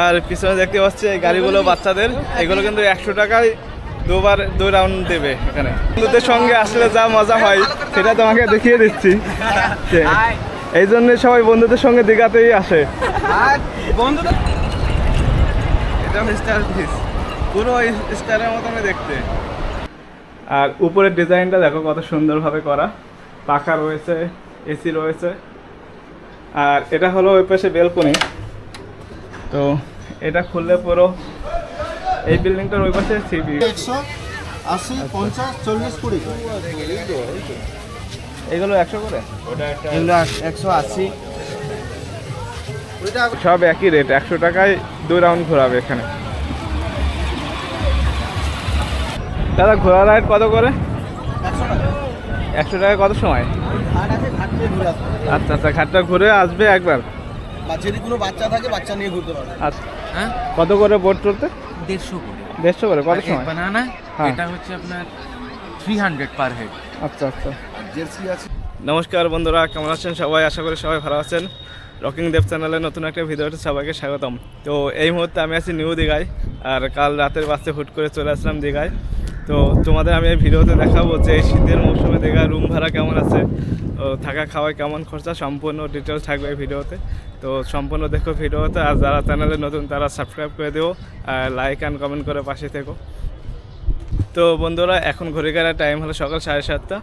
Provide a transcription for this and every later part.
আর পিছনে দেখতে পাচ্ছি এই গাড়িগুলো বাচ্চাদের, এগুলো কিন্তু 100 টাকায় দুই রাউন্ড দেবে। এখানে বন্ধুদের সঙ্গে আসলে যা মজা হয় সেটা তোমাকে দেখিয়ে দিচ্ছি। এই জন্য সবাই বন্ধুদের সঙ্গে দীঘাতেই আসে। এটা স্টার পিস, পুরো স্টারের মতনই দেখতে। আর উপরের ডিজাইনটা দেখো কত সুন্দরভাবে করা, পাখা রয়েছে, এসি রয়েছে। আর এটা হলো ওই পাশে বেলকনি। তো এটা খুললে পুরো এই বিল্ডিংটার ওই পাশে সিবি 180 50 40 20 এগুলো 100 করে, এগুলো 180 সব একই রেট। 100 টাকায় 2 রাউন্ড ঘোরাবে এখানে। দাদা ঘোরা রাইড কত করে? 100 টাকা। কত সময়? আচ্ছা আচ্ছা, ঘাটটা ঘুরে আসবে একবার। যদি কোনো বাচ্চা থাকে বাচ্চা নিয়ে ঘুরতে পারবে। আচ্ছা, কত করে বোট চলতে? 150 করে। 150 করে। কত সময়? বানানা এটা হচ্ছে আপনার 300 পার হেড। আচ্ছা আচ্ছা। জার্সি আছে। নমস্কার বন্ধুরা, কেমন আছেন সবাই? আশা করি সবাই ভালো আছেন। রকিং দেব চ্যানেলে নতুন একটা ভিডিওতে সবাইকে স্বাগতম। তো এই মুহূর্তে আমি আছি নিউ দীঘায়, আর কাল রাতের বাসে হুট করে চলে আসলাম দীঘায়। তো তোমাদের আমি এই ভিডিওতে দেখাবো যে এই শীতের মৌসুমে দীঘায় রুম ভাড়া কেমন আছে, থাকা খাওয়ায় কেমন খরচা, সম্পূর্ণ ডিটেলস থাকবে এই ভিডিওতে। তো সম্পূর্ণ দেখো ভিডিওতে। আর যারা চ্যানেলে নতুন তারা সাবস্ক্রাইব করে দিও, আর লাইক অ্যান্ড কমেন্ট করে পাশে থেকো। তো বন্ধুরা, এখন ঘড়ি কাটার টাইম হলো সকাল 7:30,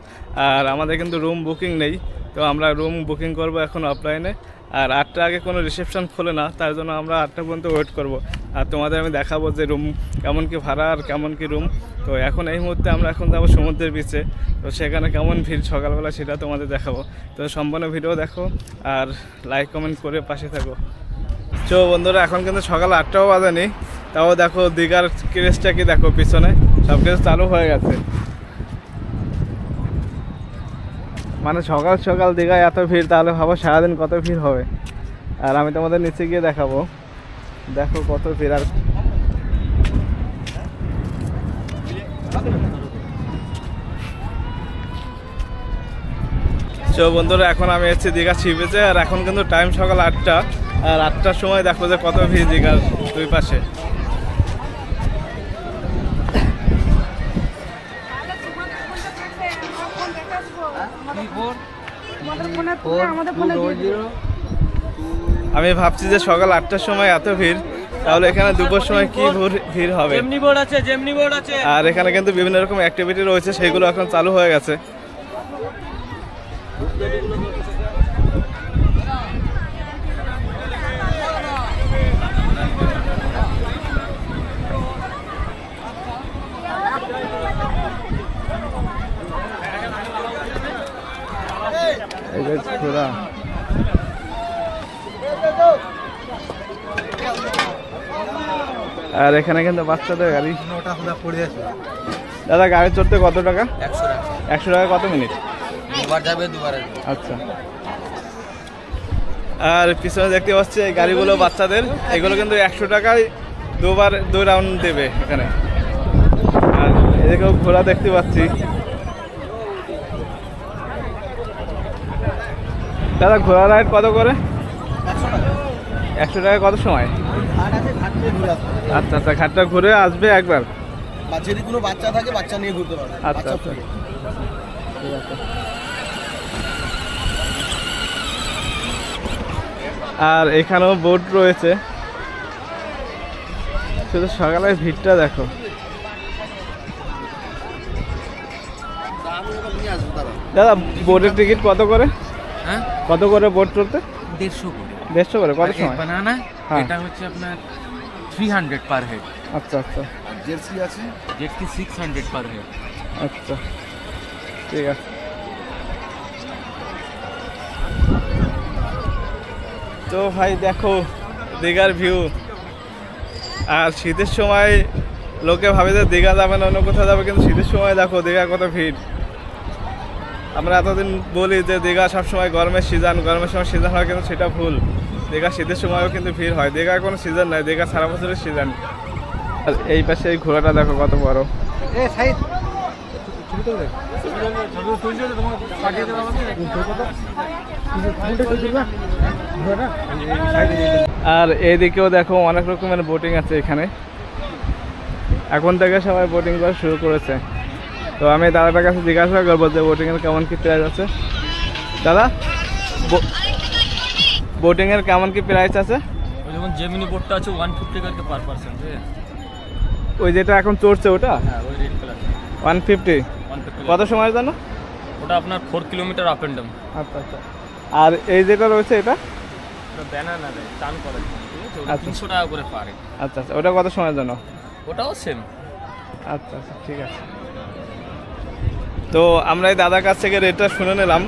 আর আমাদের কিন্তু রুম বুকিং নেই। তো আমরা রুম বুকিং করব এখন অফলাইনে। আর 8টা আগে কোনো রিসেপশন খোলে না, তার জন্য আমরা 8টা পর্যন্ত ওয়েট করব। আর তোমাদের আমি দেখাবো যে রুম কেমন কি ভাড়া আর কেমন কি রুম। তো এখন এই মুহূর্তে আমরা এখন যাবো সমুদ্রের বিচে। তো সেখানে কেমন ভিড় সকালবেলা সেটা তোমাদের দেখাবো। তো সম্পূর্ণ ভিডিও দেখো আর লাইক কমেন্ট করে পাশে থাকো। তো বন্ধুরা, এখন কিন্তু সকাল 8টাও বাজেনি, তাও দেখো দীঘার ক্রেজটা কি দেখো, পিছনে সব কিছু চালু হয়ে গেছে। মানে সকাল সকাল দীঘায় এত ভিড়, তাহলে ভাবো সারাদিন কত ভিড় হবে। আর আমি তোমাদের নিচে গিয়ে দেখাবো, দেখো কত ভিড়। আর তো বন্ধুরা, এখন আমি এসেছি দীঘা সি বিচে। আর এখন কিন্তু টাইম সকাল 8টা, আর 8টার সময় দেখো যে কত ভিড় দীঘার দুই পাশে। আমি ভাবছি যে সকাল 8টার সময় এত ভিড়, তাহলে এখানে দুপুর সময় কি ভিড় হবে। আর এখানে কিন্তু বিভিন্ন রকম অ্যাক্টিভিটি রয়েছে, সেগুলো এখন চালু হয়ে গেছে। ঘোরা আর এখানে কিন্তু বাচ্চাদের গাড়ি। দাদা গাড়ি চড়তে কত টাকা? 100 টাকা। কত মিনিট? দুবার যাবে দুবার আসবে। আচ্ছা। আর পিছনে দেখতে পাচ্ছি এই গাড়িগুলো বাচ্চাদের, এগুলো কিন্তু 100 টাকায় 2 রাউন্ড দেবে এখানে। আর এদিকেও ঘোড়া দেখতে পাচ্ছি। দাদা ঘোড়া রাইড কত করে? 100 টাকা। কত সময়? আচ্ছা আচ্ছা, ঘাটটা ঘুরে আসবে একবার। যদি কোনো বাচ্চা থাকে বাচ্চা নিয়ে ঘুরতে পারবে। আচ্ছা আচ্ছা, ঠিক আছে। আর এখানেও বোট রয়েছে, শুধু সকালের ভিড়টা দেখো। দাদা বোটের টিকিট কত করে? হ্যাঁ, কত করে বোট চলতে? 150 করে। 150 করে। কত সময়? বানানা এটা হচ্ছে আপনার 300 পার হেড। আচ্ছা আচ্ছা। জার্সি আছে, জেটকি 600 পার হেড। আচ্ছা ঠিক আছে। তো ভাই দেখো দীঘার ভিউ। আর শীতের সময় লোকে ভাবে যে দীঘা যাবে না, অন্য কোথাও যাবে, কিন্তু শীতের সময় দেখো দীঘা কত ভিড়। আমরা এতদিন বলি যে দীঘা সবসময় গরমের সময় সিজন হয়, কিন্তু সেটা ভুল। দীঘা শীতের সময়ও কিন্তু ভিড় হয়। দীঘার কোনো সিজন নাই, দীঘা সারা বছরের সিজন। আর এই পাশে এই ঘোড়াটা দেখো কত বড়। আর এইদিকেও দেখো অনেক রকমের বোটিং আছে এখানে, এখন থেকে সবাই বোটিং করা শুরু করেছে। তো আমি দাদাটার কাছে জিজ্ঞাসা করবো যে বোটিংয়ের কেমন কি প্রাইস আছে। দাদা, বোটিংয়ের কেমন কি প্রাইস আছে? ওই যেমন জেমিনি বোটটা আছে 150 करके पर पर्सन है। ওই যেটা এখন চড়ছে ওটা হ্যাঁ ওই রেড কালার 150। 150 কত সময় জানো? ওটা আপনার 4 কিলোমিটার আপ এন্ড ডাউন। আচ্ছা আচ্ছা। আর এই যেটা রয়েছে এটা? ওটা ব্যানানা দেয় টান করে, ঠিক আছে? ওটা আচ্ছা। 300 টাকা করে পারে। আচ্ছা আচ্ছা, ওটা কত সময় জানো? ওটাও সেম। আচ্ছা আচ্ছা, ঠিক আছে। তো আমরা এই দাদার কাছ থেকে রেটটা শুনে নিলাম।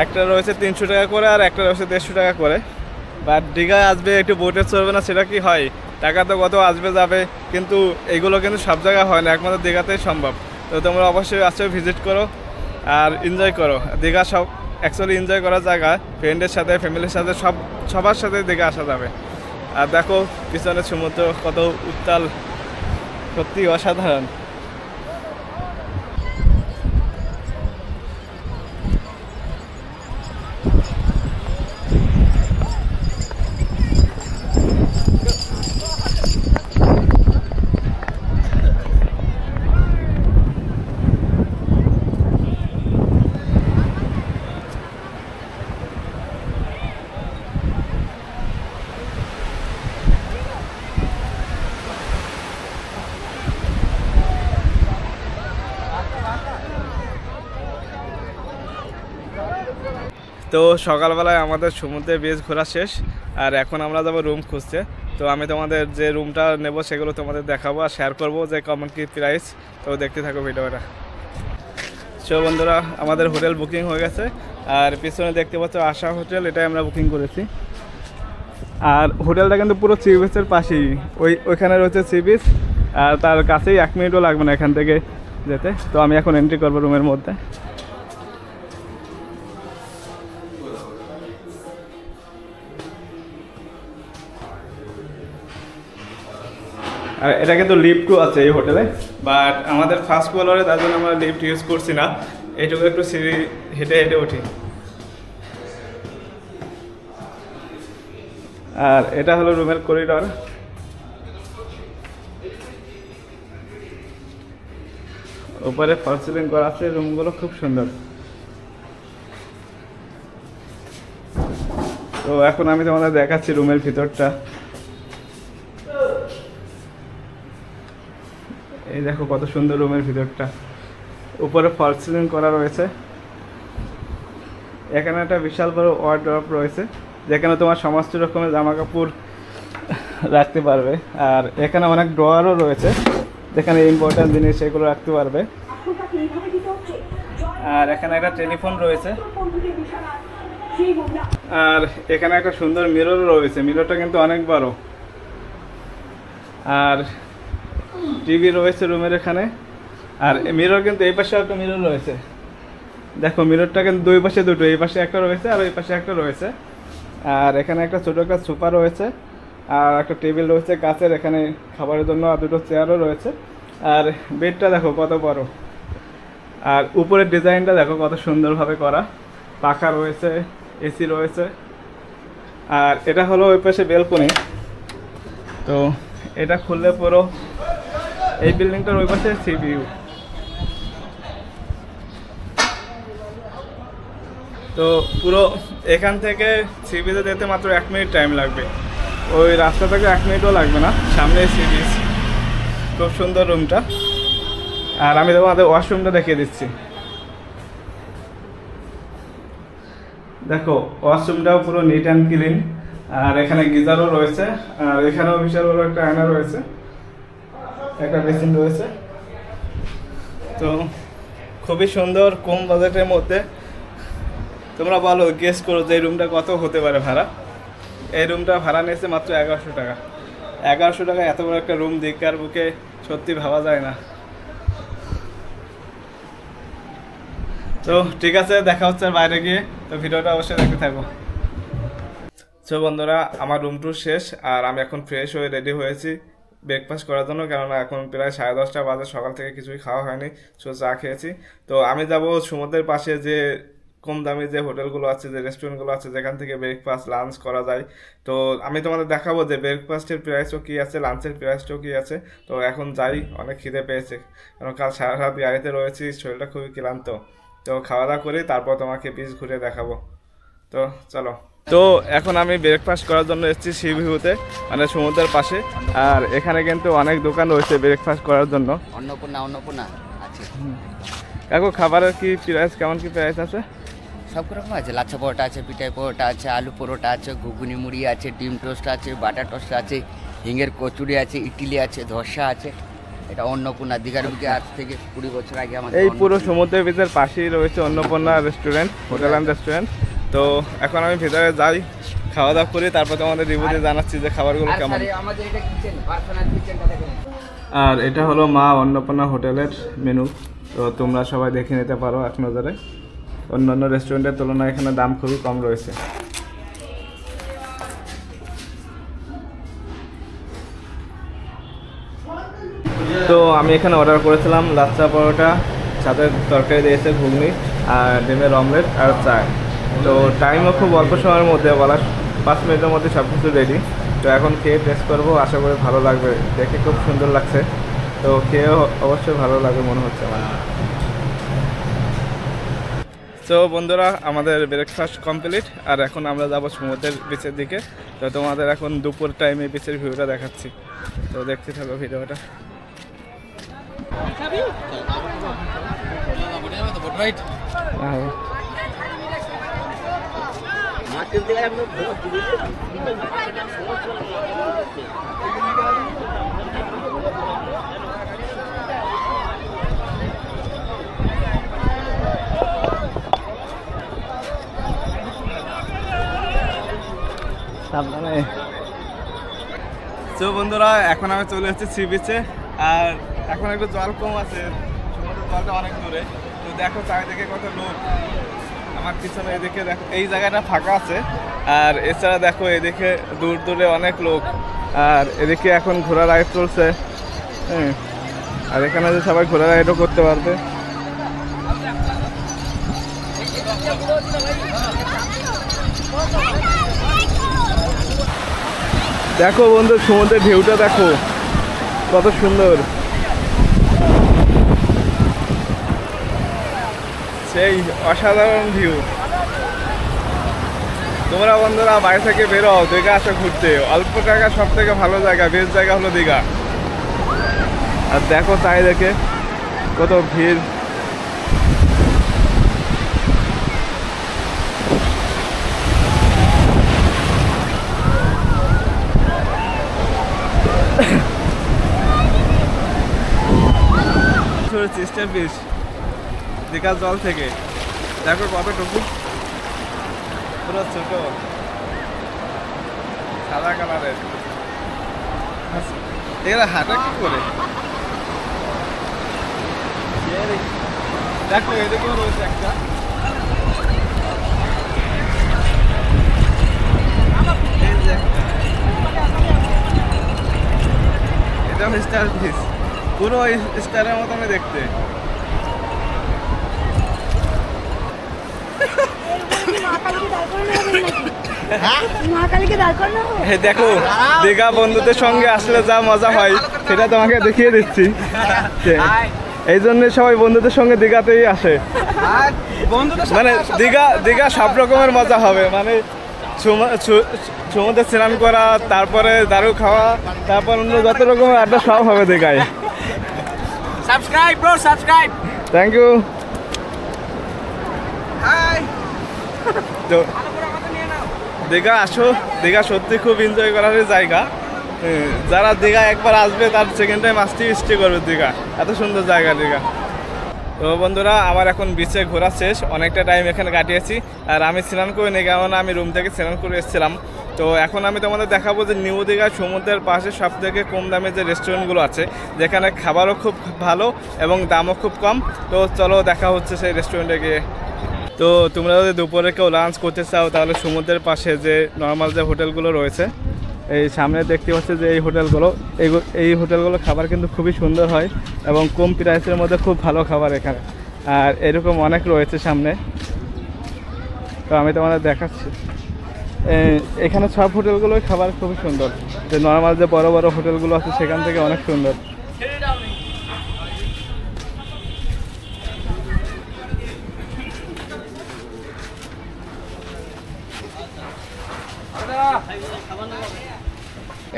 একটা রয়েছে 300 টাকা করে আর একটা রয়েছে 150 টাকা করে। বাট দীঘায় আসবে একটু বোটে চড়বে না, সেটা কি হয়? টাকা তো কত আসবে যাবে, কিন্তু এগুলো কিন্তু সব জায়গায় হয় না, একমাত্র দীঘাতেই সম্ভব। তো তোমরা অবশ্যই আসো, ভিজিট করো আর এনজয় করো। দীঘা সব অ্যাকচুয়ালি এনজয় করার জায়গা, ফ্রেন্ডের সাথে ফ্যামিলির সাথে সবার সাথে দীঘা আসা যাবে। আর দেখো পিছনে সমুদ্র কত উত্তাল, সত্যি অসাধারণ। তো সকালবেলায় আমাদের সমুদ্রে বেশ ঘোরা শেষ, আর এখন আমরা যাবো রুম খুঁজতে। তো আমি তোমাদের যে রুমটা নেব সেগুলো তোমাদের দেখাবো আর শেয়ার করবো যে কেমন কী প্রাইস। তো দেখতে থাকো ভিডিওটা। সো বন্ধুরা, আমাদের হোটেল বুকিং হয়ে গেছে, আর পিছনে দেখতে পাচ্ছ আশা হোটেল, এটাই আমরা বুকিং করেছি। আর হোটেলটা কিন্তু পুরো সি বিচের পাশেই, ওইখানে রয়েছে সি বিচ, আর তার কাছেই 1 মিনিটও লাগবে না এখান থেকে যেতে। তো আমি এখন এন্ট্রি করবো রুমের মধ্যে। আর এটা কিন্তু লিফটও আছে এই হোটেলে, বাট আমাদের ফার্স্ট ফ্লোরে, তার জন্য আমরা লিফট ইউজ করছি না। এইটুকু একটু সিঁড়ি হেঁটে হেঁটে উঠি। আর এটা হলো রুমের করিডর। উপরে ফল সিলিং করা আছে, রুমগুলো খুব সুন্দর। তো এখন আমি তোমাদের দেখাচ্ছি রুমের ভিতরটা। এই দেখো কত সুন্দর রুমের ভিতরটা, উপরে ফল সিলিং করা রয়েছে। এখানে একটা বিশাল বড় ওয়ার্ডরোব রয়েছে, যেখানে তোমার সমস্ত রকমের জামা কাপড় রাখতে পারবে। আর এখানে অনেক ড্রয়ারও রয়েছে, যেখানে ইম্পর্টেন্ট জিনিস সেগুলো রাখতে পারবে। আর এখানে একটা টেলিফোন রয়েছে, আর এখানে একটা সুন্দর মিররও রয়েছে। মিররটা কিন্তু অনেক বড়। আর টিভি রয়েছে রুমের এখানে। আর মিরর কিন্তু এই পাশে একটা মিরর রয়েছে, দেখো মিররটা কিন্তু দুই পাশে দুটো, এই পাশে একটা রয়েছে আর ওই পাশে একটা রয়েছে। আর এখানে একটা ছোটো একটা সোফা রয়েছে, আর একটা টেবিল রয়েছে কাচের, এখানে খাবারের জন্য আর দুটো চেয়ারও রয়েছে। আর বেডটা দেখো কত বড়, আর উপরের ডিজাইনটা দেখো কত সুন্দরভাবে করা। পাখা রয়েছে, এসি রয়েছে। আর এটা হলো ওই পাশে বেলকনি। তো এটা খুললে পুরো এই বিল্ডিংটার ওই পাশে সি ভিউ। তো পুরো এখান থেকে সি বিচে যেতে মাত্র 1 মিনিট টাইম লাগবে, ওই রাস্তা থেকে 1 মিনিটও লাগবে না, সামনে সি বিচ। খুব সুন্দর রুমটা। আর আমি তোমাদের ওয়াশরুমটা দেখিয়ে দিচ্ছি। দেখো ওয়াশরুমটাও পুরো নিট অ্যান্ড ক্লিন। আর এখানে গিজারও রয়েছে, আর এখানেও বিশাল বড় একটা আয়না রয়েছে, একটা বেসিন রয়েছে। তো খুবই সুন্দর, কম বাজেটের মধ্যে। তোমরা বলো, গেস করো যে এই রুমটা কত হতে পারে ভাড়া। এই রুমটা ভাড়া নিয়েছে মাত্র 1100 টাকা। 1100 টাকা এত বড় একটা রুম দীঘার বুকে সত্যি ভাবা যায় না। তো ঠিক আছে, দেখা হচ্ছে বাইরে গিয়ে। তো ভিডিওটা অবশ্যই দেখতে থাকো। সো বন্ধুরা, আমার রুম টুর শেষ, আর আমি এখন ফ্রেশ হয়ে রেডি হয়েছি ব্রেকফাস্ট করার জন্য, কেননা এখন প্রায় 10:30 বাজে, সকাল থেকে কিছুই খাওয়া হয়নি, সো চা খেয়েছি। তো আমি যাব সমুদ্রের পাশে যে কম দামি যে হোটেলগুলো আছে, যে রেস্টুরেন্টগুলো আছে, যেখান থেকে ব্রেকফাস্ট লাঞ্চ করা যায়। তো আমি তোমাদের দেখাবো যে ব্রেকফাস্টের প্রাইসও কী আছে, লাঞ্চের প্রাইসটাও কী আছে। তো এখন যাই, অনেক খিদে পেয়েছে, কারণ কাল সারা রাত গাড়িতে রয়েছি, শরীরটা খুবই ক্লান্ত। তো খাওয়া দাওয়া করে তারপর তোমাকে বিচ ঘুরে দেখাবো। তো চলো। তো এখন আমি ব্রেকফাস্ট করার জন্য এসেছি সি ভিউতে, মানে সমুদ্রের পাশে। আর এখানে কিন্তু অনেক দোকান রয়েছে ব্রেকফাস্ট করার জন্য। অন্নপূর্ণা আছে। কাকু খাবারের কি প্রাইস, কেমন কি প্রাইস আছে? সব রকম আছে, লাচ্ছা পরোটা আছে, পিঠাই পরোটা আছে, আলু পরোটা আছে, ঘুগনি মুড়ি আছে, ডিম টোস্ট আছে, বাটার টোস্ট আছে, হিঙের কচুরি আছে, ইডলি আছে, ধসা আছে। এটা অন্নপূর্ণা, দীঘার বুকে আজ থেকে 20 বছর আগে আমাদের এই পুরো সমুদ্রের বিচের পাশেই রয়েছে Annapurna restaurant, hotel and restaurant. তো এখন আমি ভিতরে যাই, খাওয়া দাওয়া করি, তারপর তোমাদের রিভিউতে জানাচ্ছি যে খাবারগুলো কেমন। আমাদের এটা কিচেন, পার্সোনাল কিচেনটা দেখেন। আর এটা হলো মা অন্নপূর্ণা হোটেলের মেনু। তো তোমরা সবাই দেখে নিতে পারো এক নজরে। অন্যান্য রেস্টুরেন্টের তুলনায় এখানে দাম খুবই কম রয়েছে। তো আমি এখানে অর্ডার করেছিলাম লাচ্চা পরোটা, সাথে তরকারি দিয়েছে ঘুগনি আর ডিমের অমলেট আর চা। তো টাইমও খুব অল্প সময়ের মধ্যে, বলা 5 মিনিটের মধ্যে সব কিছু রেডি। তো এখন খেয়ে টেস্ট করবো, আশা করি ভালো লাগবে, দেখে খুব সুন্দর লাগছে। তো খেয়েও অবশ্যই ভালো লাগবে মনে হচ্ছে আমার। তো বন্ধুরা, আমাদের ব্রেকফাস্ট কমপ্লিট, আর এখন আমরা যাব সমুদ্রের বিচের দিকে। তো তোমাদের এখন দুপুর টাইমে বিচের ভিউটা দেখাচ্ছি, তো দেখতে থাকো ভিডিওটা। সাবধানে। তো বন্ধুরা, এখন আমি চলে এসেছি সি বিচে, আর এখন একটু জল কম আছে, সমুদ্রের জলটা অনেক দূরে। তো দেখো চারিদিকে কত লোক, আমার পিছনে এদিকে দেখো, এই জায়গাটা ফাঁকা আছে। আর এছাড়া দেখো এদিকে দূর দূরে অনেক লোক, আর এদিকে এখন ঘোড়া রাইড চলছে। আর এখানে যে সবাই ঘোড়া রাইডও করতে পারবে। দেখো বন্ধু, সমুদ্রের ঢেউটা দেখো কত সুন্দর, সেই অসাধারণ ভিউ। তোমরা বন্ধুরা বাড়ি থেকে বেরো, দীঘা আসো ঘুরতে, অল্প টাকা সব থেকে ভালো জায়গা, বেস্ট জায়গা হলো দীঘা। আর দেখো তাই দেখে কত ভিড়। সিস্টার ফিশ দীঘার জল থেকে দেখো কতটুকু, পুরো ছোট সাদা কালারের। এরা হাঁটা কি করে, দেখো এদিকেও রয়েছে একটা। এটা স্টার ফিশ, পুরো স্টারের মতো আমি দেখতে। দেখো দীঘা বন্ধুদের সঙ্গে আসলে যা মজা হয় সেটা তোমাকে দেখিয়ে দিচ্ছি। এই জন্য সবাই বন্ধুদের সঙ্গে দীঘাতেই আসে, মানে দীঘা সব রকমের মজা হবে, মানে সমুদ্রে স্নান করা, তারপরে দারু খাওয়া, তারপর অন্য যত রকমের আড্ডা সব হবে দীঘায়। Subscribe bro, subscribe. Thank you. তো দীঘা আসো, দীঘা সত্যি খুব এনজয় করার জায়গা। যারা দীঘা একবার আসবে তার সেকেন্ড টাইম আসতেই স্টে করবে দীঘা, এত সুন্দর জায়গা দীঘা। তো বন্ধুরা, আমার এখন বিচে ঘোরা শেষ, অনেকটা টাইম এখানে কাটিয়েছি। আর আমি স্নান করে নিই, কেমন আমি রুম থেকে স্নান করে এসেছিলাম। তো এখন আমি তোমাদের দেখাবো যে নিউ দীঘা সমুদ্রের পাশে সব থেকে কম দামে যে রেস্টুরেন্টগুলো আছে, যেখানে খাবারও খুব ভালো এবং দামও খুব কম। তো চলো দেখা হচ্ছে সেই রেস্টুরেন্টে গিয়ে। তো তোমরা যদি দুপুরে কেউ লাঞ্চ করতে চাও, তাহলে সমুদ্রের পাশে যে নর্মাল যে হোটেলগুলো রয়েছে, এই সামনে দেখতে পাচ্ছি যে এই হোটেলগুলো খাবার কিন্তু খুবই সুন্দর হয় এবং কম প্রাইসের মধ্যে খুব ভালো খাবার এখানে। আর এরকম অনেক রয়েছে সামনে। তো আমি তোমাদের দেখাচ্ছি। এখানে সব হোটেলগুলোই খাবার খুবই সুন্দর, যে নর্মাল যে বড় বড় হোটেলগুলো আছে সেখান থেকে অনেক সুন্দর।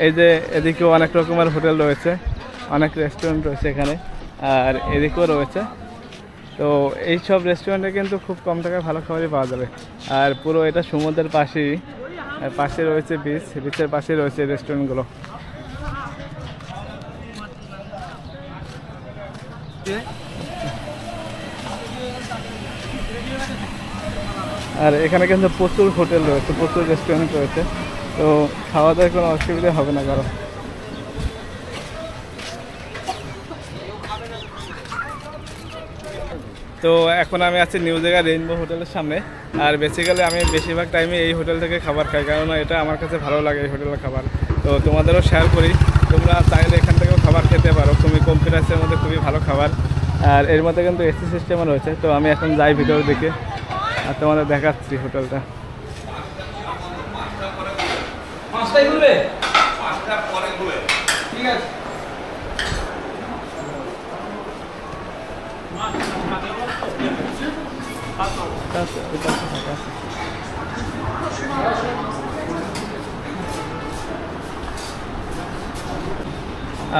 এই যে এদিকেও অনেক রকমের হোটেল রয়েছে, অনেক রেস্টুরেন্ট রয়েছে এখানে, আর এদিকেও রয়েছে। তো এই সব রেস্টুরেন্টে কিন্তু খুব কম টাকায় ভালো খাবারই পাওয়া যাবে। আর পুরো এটা সমুদ্রের পাশেই, আর পাশে রয়েছে বিচ, বিচের পাশে রয়েছে রেস্টুরেন্টগুলো। আর এখানে কিন্তু প্রচুর হোটেল রয়েছে, প্রচুর রেস্টুরেন্ট রয়েছে, তো খাওয়া দাওয়ার কোনো অসুবিধা হবে না কারো। তো এখন আমি আছি নিউ দিঘা রেইনবো হোটেলের সামনে। আর বেসিক্যালি আমি বেশিরভাগ টাইমে এই হোটেল থেকে খাবার খাই, কারণ এটা আমার কাছে ভালো লাগে এই হোটেলের খাবার। তো তোমাদেরও শেয়ার করি, তোমরা চাইলে এখান থেকেও খাবার খেতে পারো, খুবই কম প্রাইসের মধ্যে খুবই ভালো খাবার। আর এর মধ্যে কিন্তু এসি সিস্টেমও রয়েছে। তো আমি এখন যাই ভিতরের দিকে আর তোমাদের দেখাচ্ছি হোটেলটা।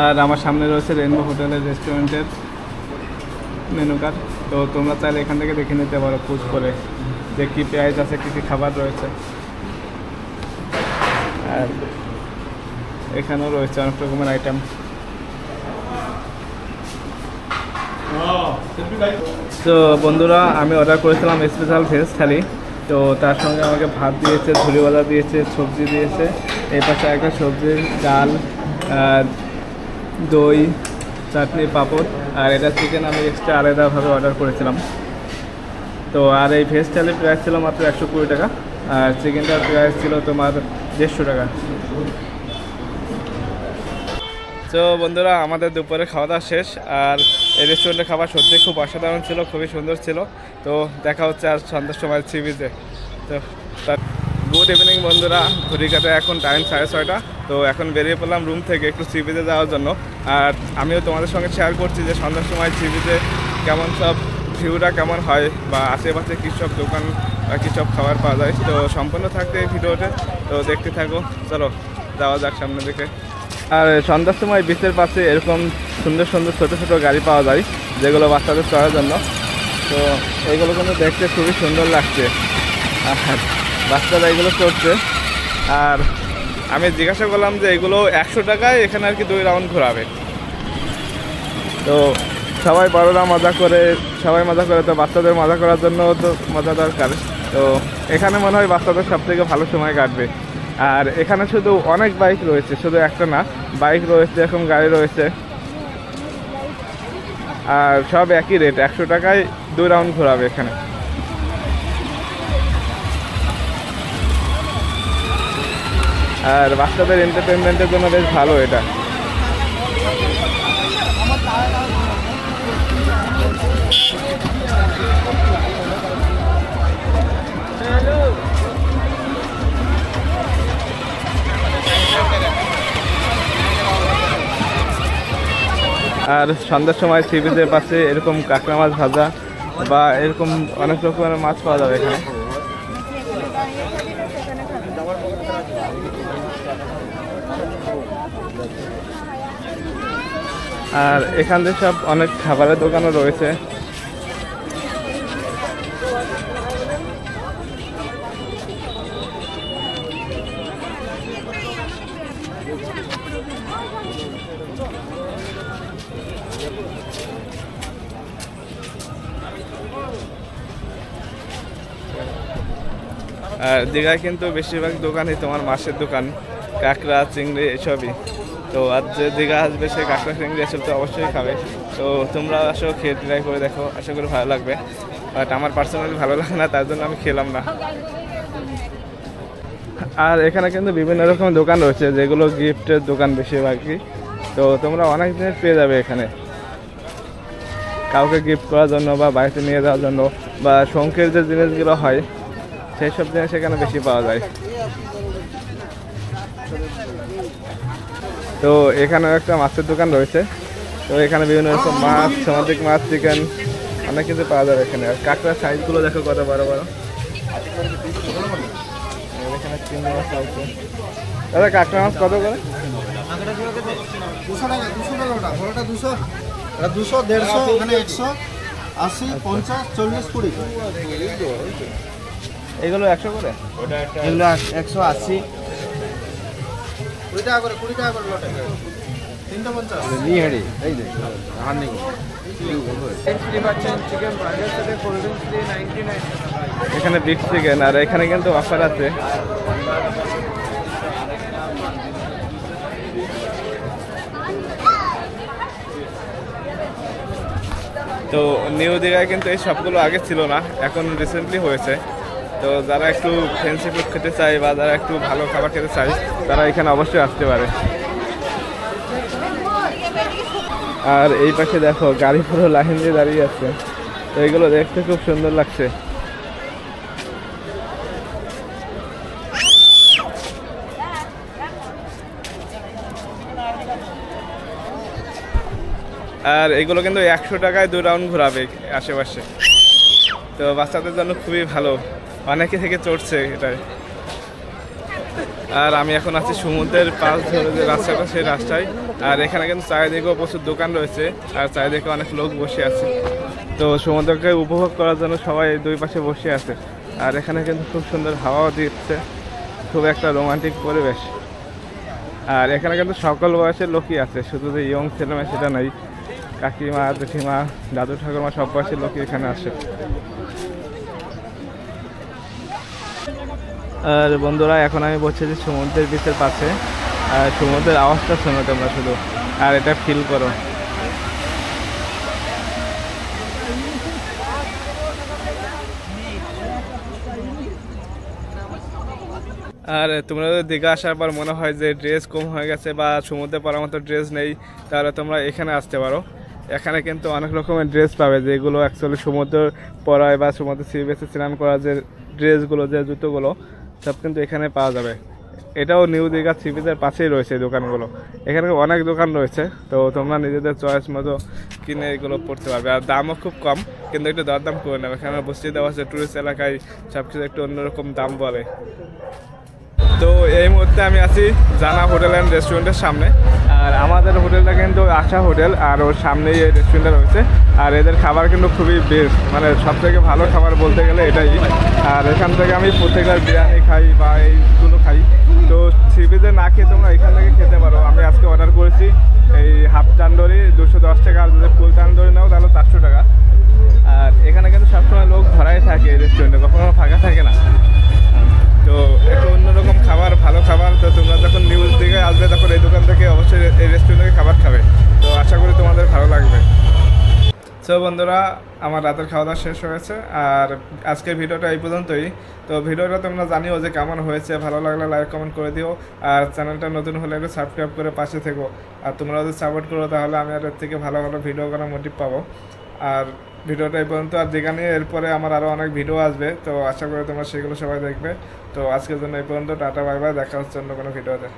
আর আমার সামনে রয়েছে রেইনবো হোটেলের রেস্টুরেন্টের মেনু কার্ড। তো তোমরা চাইলে এখান থেকে দেখে নিতে পারো পুজ করে যে কী প্রাইস আছে, কী কী খাবার রয়েছে। আর এখানেও রয়েছে অনেক রকমের আইটেম। তো বন্ধুরা, আমি অর্ডার করেছিলাম স্পেশাল ভেজ থালি। তো তার সঙ্গে আমাকে ভাত দিয়েছে, ঝুরি ভাজা দিয়েছে, সবজি দিয়েছে, এই পাশে একটা সবজি, ডাল, দই, চাটনি, পাঁপড়, আর এটা চিকেন আমি এক্সট্রা আলাদাভাবে অর্ডার করেছিলাম। তো আর এই ভেজ থালির প্রাইস ছিল মাত্র 120 টাকা, আর চিকেনটার প্রাইস ছিল তোমার 150 টাকা। তো বন্ধুরা, আমাদের দুপুরে খাওয়া দাওয়া শেষ। আর এই রেস্টুরেন্টের খাবার সত্যি খুব অসাধারণ ছিল, খুবই সুন্দর ছিল। তো দেখা হচ্ছে আর সন্ধ্যার সময় সি বিচে। তো গুড ইভিনিং বন্ধুরা, ঘড়ি কাটে এখন টাইম 6:30। তো এখন বেরিয়ে পড়লাম রুম থেকে একটু সি বিচে যাওয়ার জন্য। আর আমিও তোমাদের সঙ্গে শেয়ার করছি যে সন্ধ্যার সময় সি বিচে কেমন সব ভিউটা কেমন হয়, বা আশেপাশে কী সব দোকান বা কী সব খাবার পাওয়া যায়। তো সম্পূর্ণ থাকতে এই ভিডিওতে, তো দেখতে থাকো। চলো যাওয়া যাক সামনের দিকে। আর সন্ধ্যার সময় বিচের পাশে এরকম সুন্দর সুন্দর ছোটো ছোটো গাড়ি পাওয়া যায়, যেগুলো বাচ্চাদের চড়ার জন্য। তো এইগুলো কিন্তু দেখতে খুবই সুন্দর লাগছে, আর বাচ্চারা এগুলো চড়ছে। আর আমি জিজ্ঞাসা করলাম যে এগুলো 100 টাকায় এখানে আর কি 2 রাউন্ড ঘোরাবে। তো সবাই বড়রা মজা করে, সবাই মজা করে, তো বাচ্চাদের মজা করার জন্য তো মজা দরকার। তো এখানে মনে হয় বাচ্চাদের সবথেকে ভালো সময় কাটবে। আর এখানে শুধু অনেক বাইক রয়েছে, শুধু একটা না, বাইক রয়েছে, এরকম গাড়ি রয়েছে, আর সব একই রেট, 100 টাকায় 2 রাউন্ড ঘোরাবে এখানে। আর বাচ্চাদের এন্টারটেনমেন্টের জন্য বেশ ভালো এটা। আর সন্ধ্যার সময় সি বিচের পাশে এরকম কাঁকড়া মাছ ভাজা বা এরকম অনেক রকমের মাছ পাওয়া যাবে এখানে। আর এখানে সব অনেক খাবারের দোকানও রয়েছে। আর দীঘায় কিন্তু বেশিরভাগ দোকানই তোমার মাছের দোকান, কাঁকড়া, চিংড়ি এসবই। তো আজ যে দীঘা আসবে সে কাঁকড়া, চিংড়ি এসব তো অবশ্যই খাবে। তো তোমরা আসো, খেয়ে ট্রাই করে দেখো, আশা করি ভালো লাগবে। বাট আমার পার্সোনালি ভালো লাগে না, তার জন্য আমি খেলাম না। আর এখানে কিন্তু বিভিন্ন রকম দোকান রয়েছে, যেগুলো গিফটের দোকান বেশিরভাগই। তো তোমরা অনেক জিনিস পেয়ে যাবে এখানে, কাউকে গিফট করার জন্য বা বাড়িতে নিয়ে যাওয়ার জন্য, বা শঙ্খের যে জিনিসগুলো হয় সেই সব জিনিস এখানে বেশি পাওয়া যায়। তো এখানেও একটা মাছের দোকান রয়েছে। তো এখানে বিভিন্ন রকম মাছ, সামুদ্রিক মাছ, চিকেন অনেক কিছু পাওয়া যাবে এখানে। আর কাঁকড়ার সাইজগুলো দেখো কত বড় বড়। এখানে চিংড়ি মাছ আছে। দাদা কাঁকড়া মাছ কত করে? 200 টাকা, 200 টাকা ওটা, বড়টা 200, এটা 200, 150, এখানে 100, 80, 50, 40, 20। এগুলো 100 করে? এগুলো 180। 20 টাকা করে, 20 টাকা করে লোটে, 350। নিহারি এই যে আর নেই। এখানে বিফ চিকেন, আর এখানে কিন্তু অফার আছে। তো নিউ দীঘায় কিন্তু এই সবগুলো আগে ছিল না, এখন রিসেন্টলি হয়েছে। তো যারা একটু ফ্যান্সি ফুড খেতে চায় বা যারা একটু ভালো খাবার খেতে চায় তারা এখানে অবশ্যই আসতে পারে। আর এই পাশে দেখো গাড়ি পুরো লাইন দিয়ে দাঁড়িয়ে আছে। তো এগুলো দেখতে খুব সুন্দর লাগছে। আর এগুলো কিন্তু 100 টাকায় 2 রাউন্ড ঘোরাবে আশেপাশে। তো বাচ্চাদের জন্য খুবই ভালো, অনেকে থেকে চড়ছে এটাই। আর আমি এখন আছি সমুদ্রের পাশ ধরে যে রাস্তাটা, সেই রাস্তায়। আর এখানে কিন্তু চারিদিকেও প্রচুর দোকান রয়েছে, আর চারিদিকে অনেক লোক বসে আছে। তো সমুদ্রকে উপভোগ করার জন্য সবাই দুই পাশে বসে আছে। আর এখানে কিন্তু খুব সুন্দর হাওয়াও দিচ্ছে, খুব একটা রোমান্টিক পরিবেশ। আর এখানে কিন্তু সকল বয়সের লোকই আছে, শুধু যে ইয়ং ছেলেমেয়ে সেটা নাই। কাকিমা, জেঠিমা, দাদু ঠাকুরমা সব বয়সের লোকই এখানে আসে। আর বন্ধুরা এখন আমি বলছি যে সমুদ্রের বিচের পাশে, আর সমুদ্রের আওয়াজটা শোনো তোমরা শুধু, আর এটা ফিল করো। আর তোমরা যদি দীঘা আসার পর মনে হয় যে ড্রেস কম হয়ে গেছে বা সমুদ্রে পরার মতো ড্রেস নেই, তাহলে তোমরা এখানে আসতে পারো। এখানে কিন্তু অনেক রকমের ড্রেস পাবে, যেগুলো অ্যাকচুয়ালি সমুদ্র পরায় বা সমুদ্র সি বিচে স্নান করার যে ড্রেসগুলো, যে জুতোগুলো, সব কিন্তু এখানে পাওয়া যাবে। এটাও নিউ দীঘা সি বিচের পাশেই রয়েছে এই দোকানগুলো। এখানে অনেক দোকান রয়েছে, তো তোমরা নিজেদের চয়েস মতো কিনে এগুলো পড়তে পারবে। আর দামও খুব কম, কিন্তু একটু দরদাম করে নেবে। এখানে বসিয়ে দেওয়া আছে, টুরিস্ট এলাকায় সব কিছু একটু অন্যরকম দাম বলে। তো এই মুহূর্তে আমি আছি জানা হোটেল অ্যান্ড রেস্টুরেন্টের সামনে। আর আমাদের হোটেলটা কিন্তু আশা হোটেল, আর ওর সামনেই এই রেস্টুরেন্টটা রয়েছে। আর এদের খাবার কিন্তু খুবই বেস্ট, মানে সব থেকে ভালো খাবার বলতে গেলে এটাই। আর এখান থেকে আমি প্রত্যেকবার বিরিয়ানি খাই বা এইগুলো খাই। তো সি বিচে না খেয়ে তোমরা এখান থেকে খেতে পারো। আমি আজকে অর্ডার করেছি এই হাফ তান্দুরি 210 টাকা, আর যদি ফুল তান্দুরি নাও তাহলে 400 টাকা। আর এখানে কিন্তু সবসময় লোক ভরাই থাকে রেস্টুরেন্টে, কখনো ফাঁকা থাকে না। তো একটু অন্যরকম খাবার, ভালো খাবার। তো তোমরা যখন নিউজ দিকে আসবে তখন এই দোকান থেকে অবশ্যই এই রেস্টুরেন্ট থেকে খাবার খাবে। তো আশা করি তোমাদের ভালো লাগবে। সো বন্ধুরা, আমার রাতের খাওয়া দাওয়া শেষ হয়েছে, আর আজকের ভিডিওটা এই পর্যন্তই। তো ভিডিওটা তোমরা জানিও যে কেমন হয়েছে, ভালো লাগলে লাইক কমেন্ট করে দিও। আর চ্যানেলটা নতুন হলে একটু সাবস্ক্রাইব করে পাশে থেকো। আর তোমরা যদি সাপোর্ট করো তাহলে আমি আর এর থেকে ভালো ভালো ভিডিও করার মোটিভ পাবো। আর ভিডিওটা এই পর্যন্ত। আর দীঘা নিয়ে এরপরে আমার আরও অনেক ভিডিও আসবে, তো আশা করি তোমরা সেগুলো সবাই দেখবে। তো আজকের জন্য এই পর্যন্ত, টাটা বাই বাই, দেখা হচ্ছে অন্য কোনো ভিডিওতে।